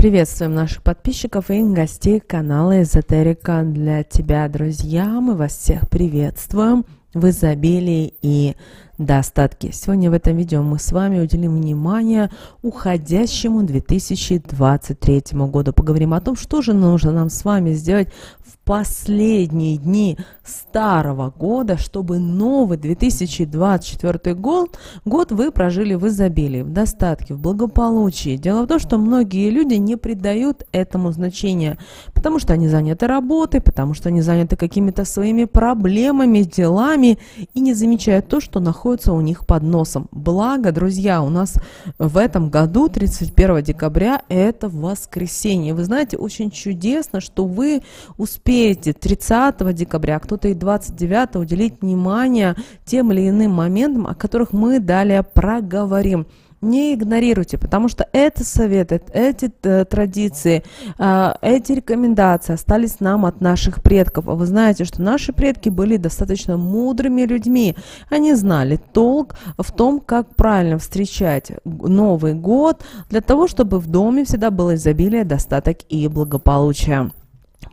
Приветствуем наших подписчиков и гостей канала Эзотерика для тебя, друзья. Мы вас всех приветствуем в изобилии и достатке. Сегодня в этом видео мы с вами уделим внимание уходящему 2023 году. Поговорим о том, что же нужно нам с вами сделать в последние дни старого года, чтобы новый 2024 год вы прожили в изобилии, в достатке, в благополучии. Дело в том, что многие люди не придают этому значения, потому что они заняты работой, потому что они заняты какими-то своими проблемами, делами и не замечают то, что находится у них под носом. Благо, друзья, у нас в этом году, 31 декабря, это воскресенье. Вы знаете, очень чудесно, что вы успеете 30 декабря, кто-то и 29 уделить внимание тем или иным моментам, о которых мы далее проговорим. Не игнорируйте, потому что это советы, эти традиции, эти рекомендации остались нам от наших предков. А вы знаете, что наши предки были достаточно мудрыми людьми. Они знали толк в том, как правильно встречать Новый год, для того, чтобы в доме всегда было изобилие, достаток и благополучие.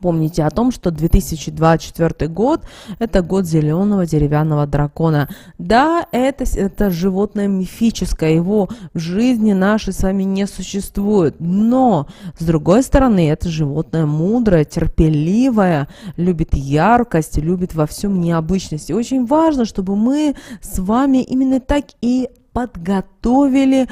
Помните о том, что 2024 год – это год зеленого деревянного дракона. Да, это животное мифическое, его в жизни нашей с вами не существует. Но, с другой стороны, это животное мудрое, терпеливое, любит яркость, любит во всем необычность. И очень важно, чтобы мы с вами именно так и подготовились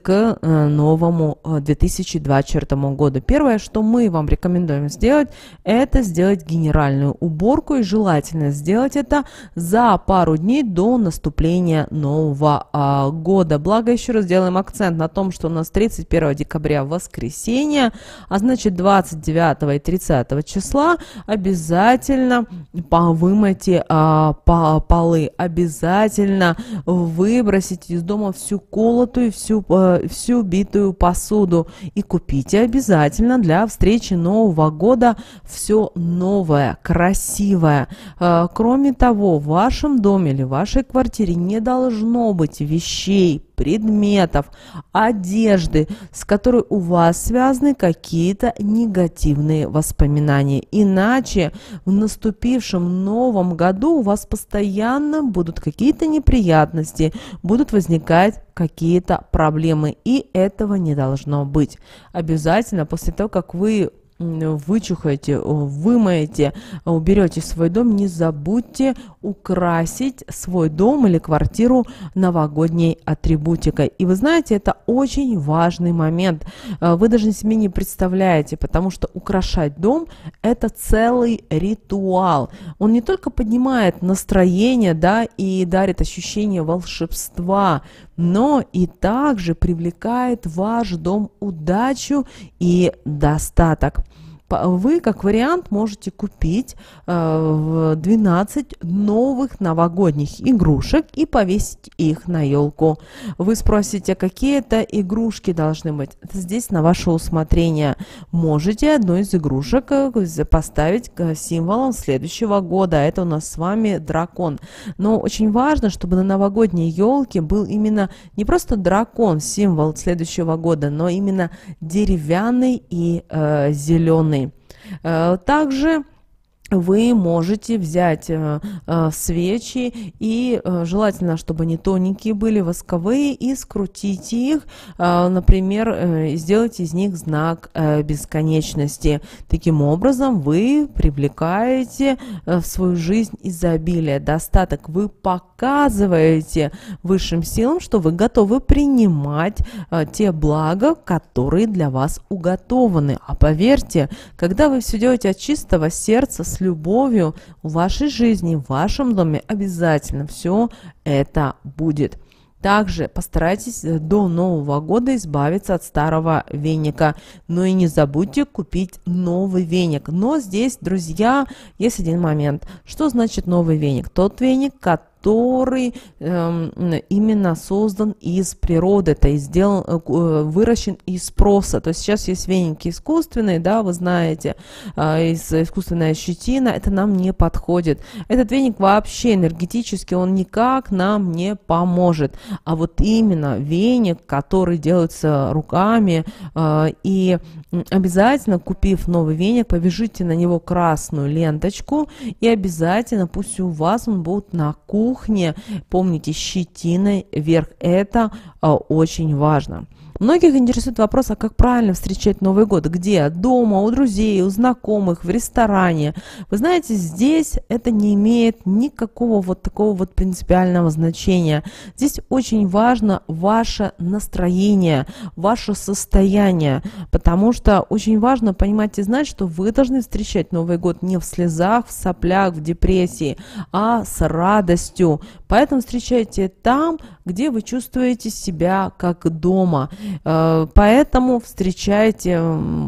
к новому 2024 году. Первое, что мы вам рекомендуем сделать, это сделать генеральную уборку, и желательно сделать это за пару дней до наступления нового года. Благо, еще раз делаем акцент на том, что у нас 31 декабря воскресенье, а значит 29 и 30 числа обязательно вымойте полы, обязательно выбросите из дома всю колотую, всю битую посуду и купите обязательно для встречи Нового года все новое, красивое. Кроме того, в вашем доме или в вашей квартире не должно быть вещей, предметов, одежды, с которой у вас связаны какие-то негативные воспоминания. Иначе в наступившем новом году у вас постоянно будут какие-то неприятности, будут возникать какие-то проблемы, и этого не должно быть. Обязательно после того, как вы вычухаете, вымоете, уберете свой дом, не забудьте украсить свой дом или квартиру новогодней атрибутикой. И вы знаете, это очень важный момент. Вы даже себе не представляете, потому что украшать дом – это целый ритуал. Он не только поднимает настроение, да, и дарит ощущение волшебства, но и также привлекает в ваш дом удачу и достаток. Вы, как вариант, можете купить 12 новых новогодних игрушек и повесить их на елку. Вы спросите, какие это игрушки должны быть? Это здесь на ваше усмотрение. Можете одну из игрушек поставить символом следующего года. Это у нас с вами дракон. Но очень важно, чтобы на новогодней елке был именно не просто дракон, символ следующего года, но именно деревянный и зеленый. Также вы можете взять свечи, и желательно, чтобы они тоненькие были, восковые, и скрутить их, например, сделать из них знак бесконечности. Таким образом, вы привлекаете в свою жизнь изобилие, достаток. Вы показываете высшим силам, что вы готовы принимать те блага, которые для вас уготованы. А поверьте, когда вы все делаете от чистого сердца, с любовью, в вашей жизни, в вашем доме обязательно все это будет. Также постарайтесь до Нового года избавиться от старого веника. Но и не забудьте купить новый веник. Но здесь, друзья, есть один момент. Что значит новый веник? Тот веник, который который именно создан из природы, это выращен из спроса. То есть сейчас есть веники искусственные, да, вы знаете, искусственная щетина, это нам не подходит. Этот веник вообще энергетически, он никак нам не поможет. А вот именно веник, который делается руками, и обязательно, купив новый веник, повяжите на него красную ленточку, и обязательно пусть у вас он будет на кухне, помните, щетиной вверх, это очень важно. Многих интересует вопрос, а как правильно встречать Новый год? Где? Дома, у друзей, у знакомых, в ресторане. Вы знаете, здесь это не имеет никакого вот такого вот принципиального значения. Здесь очень важно ваше настроение, ваше состояние, потому что очень важно понимать и знать, что вы должны встречать Новый год не в слезах, в соплях, в депрессии, а с радостью. Поэтому встречайте там, где вы чувствуете себя как дома. Поэтому встречайте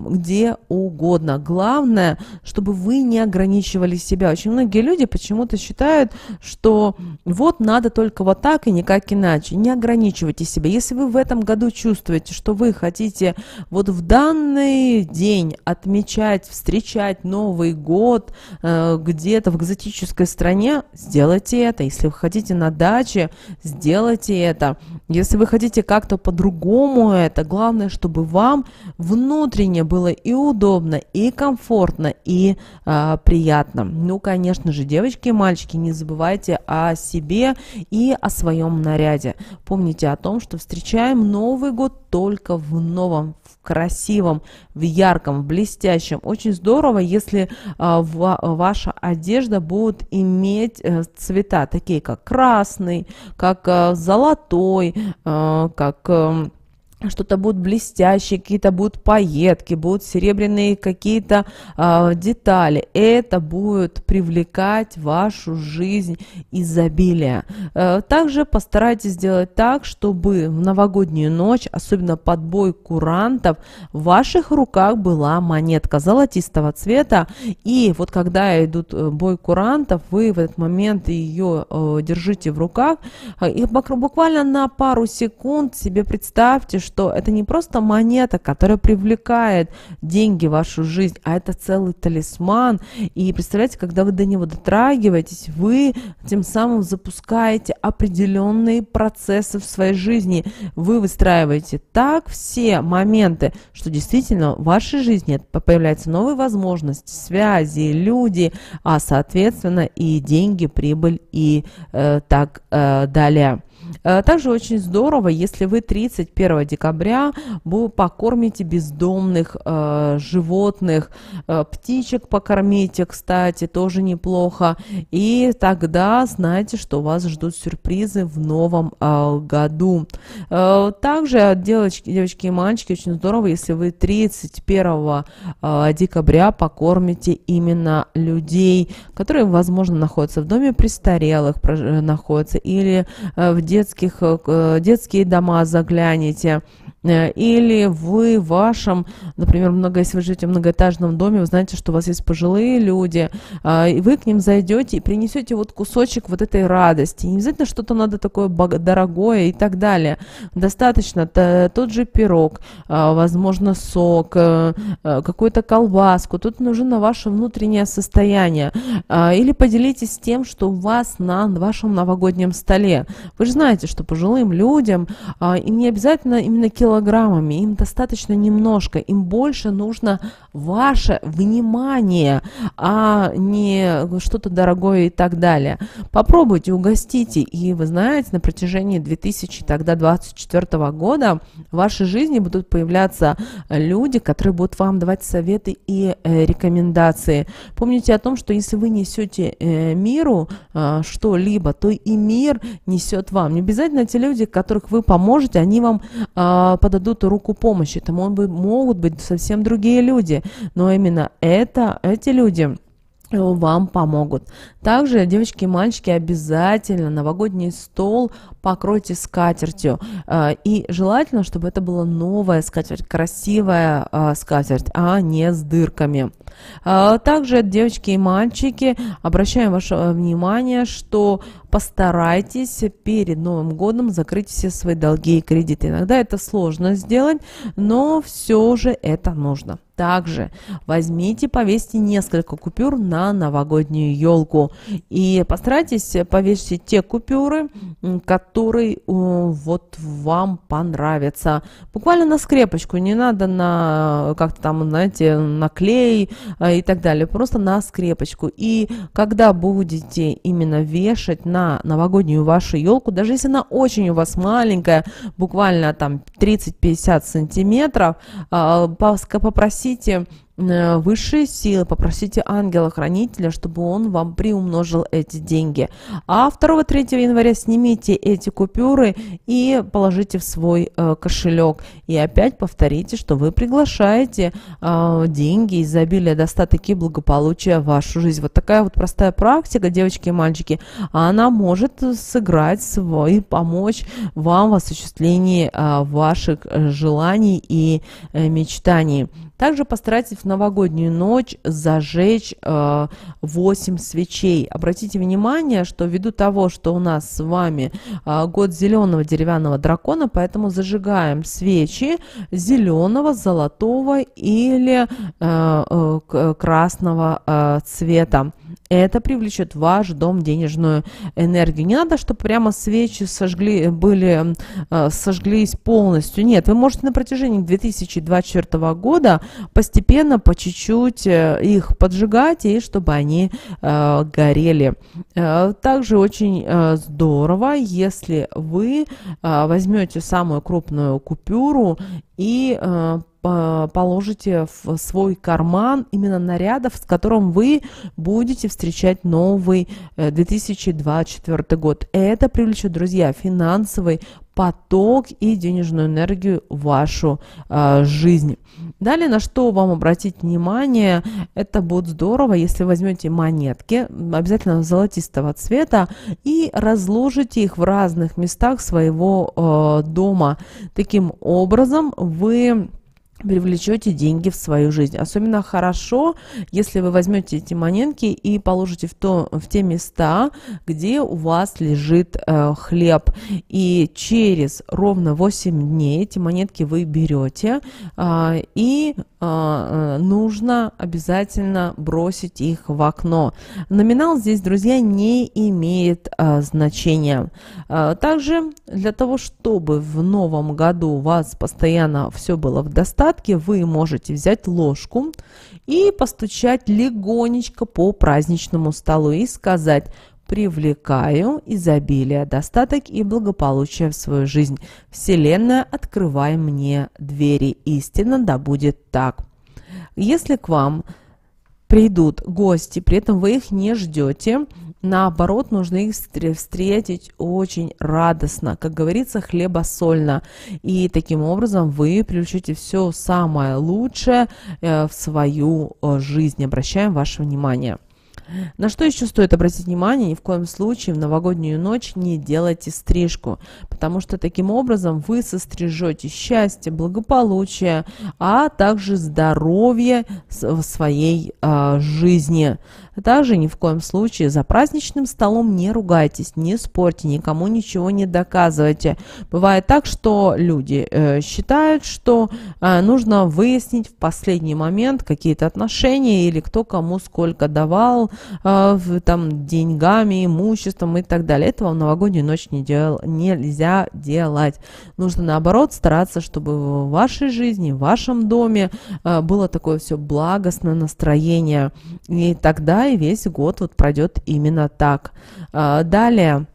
где угодно. Главное, чтобы вы не ограничивали себя. Очень многие люди почему-то считают, что вот надо только вот так и никак иначе. Не ограничивайте себя. Если вы в этом году чувствуете, что вы хотите вот в данный день отмечать, встречать Новый год где-то в экзотической стране, сделайте это. Если вы хотите на даче, сделайте это. Если вы хотите как-то по-другому это, главное, чтобы вам внутренне было и удобно, и комфортно, и приятно. Ну, конечно же, девочки и мальчики, не забывайте о себе и о своем наряде. Помните о том, что встречаем Новый год только в новом, в красивом, в ярком, в блестящем. Очень здорово, если ваша одежда будет иметь цвета, такие как красный, как золотой, как что-то будет блестящее, какие-то будут пайетки, будут серебряные какие-то детали. Это будет привлекать в вашу жизнь изобилие. Также постарайтесь сделать так, чтобы в новогоднюю ночь, особенно под бой курантов, в ваших руках была монетка золотистого цвета. И вот когда идут бой курантов, вы в этот момент ее держите в руках. И буквально на пару секунд себе представьте, что это не просто монета, которая привлекает деньги в вашу жизнь, а это целый талисман. И представляете, когда вы до него дотрагиваетесь, вы тем самым запускаете определенные процессы в своей жизни. Вы выстраиваете так все моменты, что действительно в вашей жизни появляются новые возможности, связи, люди, а соответственно и деньги, прибыль и так далее. Также очень здорово, если вы 31 декабря покормите бездомных животных, птичек покормите, кстати, тоже неплохо. И тогда знайте, что вас ждут сюрпризы в новом году. Также, девочки и мальчики, очень здорово, если вы 31 декабря покормите именно людей, которые, возможно, находятся в доме престарелых, находятся, или в детские дома загляните, или вы в вашем, например, если вы живете в многоэтажном доме, вы знаете, что у вас есть пожилые люди, и вы к ним зайдете и принесете вот кусочек вот этой радости. Не обязательно что-то надо такое дорогое и так далее. Достаточно тот же пирог, возможно, сок, какую-то колбаску. Тут нужно ваше внутреннее состояние. Или поделитесь тем, что у вас на вашем новогоднем столе. Вы же знаете, что пожилым людям им не обязательно именно килограммами, им достаточно немножко, им больше нужно ваше внимание, а не что-то дорогое и так далее. Попробуйте, угостите, и вы знаете, на протяжении 2024 года в вашей жизни будут появляться люди, которые будут вам давать советы и рекомендации. Помните о том, что если вы несете миру что-либо, то и мир несет вам. Не обязательно те люди, которых вы поможете, они вам подадут руку помощи. Это могут быть совсем другие люди, но именно эти люди вам помогут. Также, девочки и мальчики, обязательно новогодний стол покройте скатертью. И желательно, чтобы это была новая скатерть, красивая скатерть, а не с дырками. Также, девочки и мальчики, обращаем ваше внимание, что постарайтесь перед Новым годом закрыть все свои долги и кредиты. Иногда это сложно сделать, но все же это нужно. Также возьмите, повесьте несколько купюр на новогоднюю елку и постарайтесь повесить те купюры, которые вот вам понравятся. Буквально на скрепочку, не надо на как-то там, знаете, на клей и так далее, просто на скрепочку. И когда будете именно вешать на новогоднюю вашу елку, даже если она очень у вас маленькая, буквально там 30-50 сантиметров, попросите высшие силы, попросите ангела-хранителя, чтобы он вам приумножил эти деньги. А 2-3 января снимите эти купюры и положите в свой кошелек. И опять повторите, что вы приглашаете деньги, изобилие, достаток и благополучие в вашу жизнь. Вот такая вот простая практика, девочки и мальчики, она может сыграть и помочь вам в осуществлении ваших желаний и мечтаний. Также постарайтесь в новогоднюю ночь зажечь 8 свечей. Обратите внимание, что ввиду того, что у нас с вами год зеленого деревянного дракона, поэтому зажигаем свечи зеленого, золотого или красного цвета. Это привлечет в ваш дом денежную энергию. Не надо, чтобы прямо свечи сожглись полностью. Нет, вы можете на протяжении 2024 года постепенно, по чуть-чуть их поджигать, и чтобы они горели. Также очень здорово, если вы возьмете самую крупную купюру и положите в свой карман именно нарядов, с которым вы будете встречать новый 2024 год. Это привлечет, друзья, финансовый поток и денежную энергию в вашу жизнь. Далее, на что вам обратить внимание, это будет здорово, если возьмете монетки, обязательно золотистого цвета, и разложите их в разных местах своего дома. Таким образом, вы привлечете деньги в свою жизнь. Особенно хорошо, если вы возьмете эти монетки и положите в те места, где у вас лежит хлеб. И через ровно 8 дней эти монетки вы берете и нужно обязательно бросить их в окно. Номинал здесь, друзья, не имеет значения. Также для того, чтобы в новом году у вас постоянно все было в достатке, вы можете взять ложку и постучать легонечко по праздничному столу и сказать: «Привлекаю изобилие, достаток и благополучие в свою жизнь. Вселенная, открывай мне двери. Истинно да будет так». Если к вам придут гости, при этом вы их не ждете, наоборот, нужно их встретить очень радостно, как говорится, хлебосольно. И таким образом вы привлечете все самое лучшее в свою жизнь. Обращаем ваше внимание. На что еще стоит обратить внимание? Ни в коем случае в новогоднюю ночь не делайте стрижку, потому что таким образом вы сострижете счастье, благополучие, а также здоровье в своей жизни. Также ни в коем случае за праздничным столом не ругайтесь, не спорьте, никому ничего не доказывайте. Бывает так, что люди считают, что нужно выяснить в последний момент какие-то отношения или кто кому сколько давал, там, деньгами, имуществом и так далее. Этого в новогоднюю ночь нельзя делать. Нужно, наоборот, стараться, чтобы в вашей жизни, в вашем доме было такое все благостное настроение. И тогда и весь год вот пройдет именно так. Далее.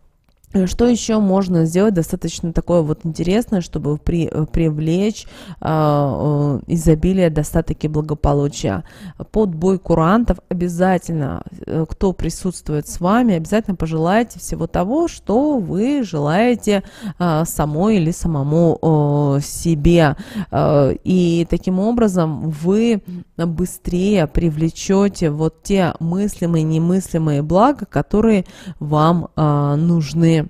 Что еще можно сделать достаточно такое вот интересное, чтобы привлечь изобилие, достаток и благополучие? Под бой курантов обязательно, кто присутствует с вами, обязательно пожелайте всего того, что вы желаете самой или самому себе. И таким образом вы быстрее привлечете вот те мыслимые, немыслимые блага, которые вам нужны.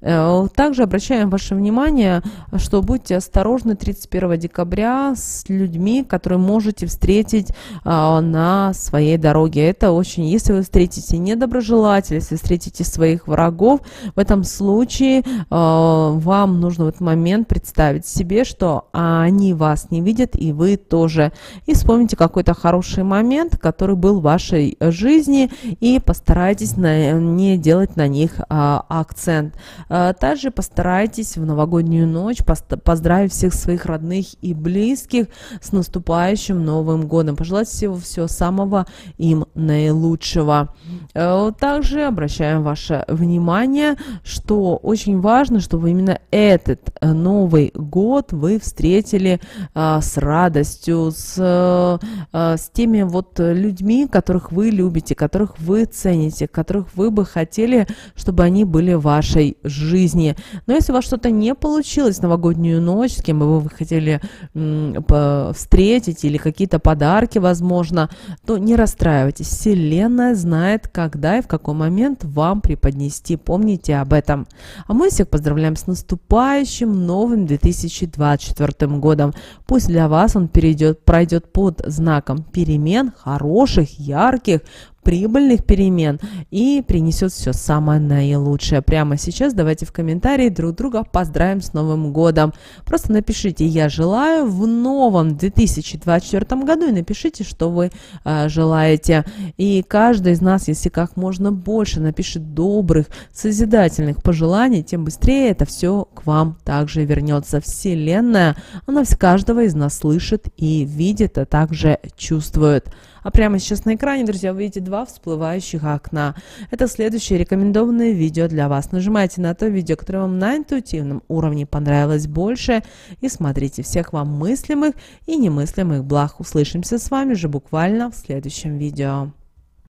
Также обращаем ваше внимание, что будьте осторожны 31 декабря с людьми, которые можете встретить на своей дороге. Это очень, если вы встретите недоброжелателей, если встретите своих врагов, в этом случае вам нужно в этот момент представить себе, что они вас не видят, и вы тоже. И вспомните какой-то хороший момент, который был в вашей жизни, и постарайтесь не делать на них акцент. Также постарайтесь в новогоднюю ночь поздравить всех своих родных и близких с наступающим Новым годом. Пожелать всего самого им наилучшего. Также обращаем ваше внимание, что очень важно, чтобы именно этот Новый год вы встретили с радостью, с теми вот людьми, которых вы любите, которых вы цените, которых вы бы хотели, чтобы они были в вашей жизни. Но если у вас что-то не получилось в новогоднюю ночь, с кем бы вы хотели встретить, или какие-то подарки, возможно, то не расстраивайтесь. Вселенная знает, когда и в какой момент вам преподнести. Помните об этом. А мы всех поздравляем с наступающим новым 2024 годом. Пусть для вас он пройдет под знаком перемен, хороших, ярких, прибыльных перемен, и принесет все самое наилучшее. Прямо сейчас давайте в комментарии друг друга поздравим с Новым годом. Просто напишите «Я желаю» в новом 2024 году и напишите, что вы желаете. И каждый из нас, если как можно больше напишет добрых, созидательных пожеланий, тем быстрее это все к вам также вернется. Вселенная, она каждого из нас слышит и видит, а также чувствует. А прямо сейчас на экране, друзья, вы видите два всплывающих окна. Это следующее рекомендованное видео для вас. Нажимайте на то видео, которое вам на интуитивном уровне понравилось больше, и смотрите. Всех вам мыслимых и немыслимых благ. Услышимся с вами же буквально в следующем видео.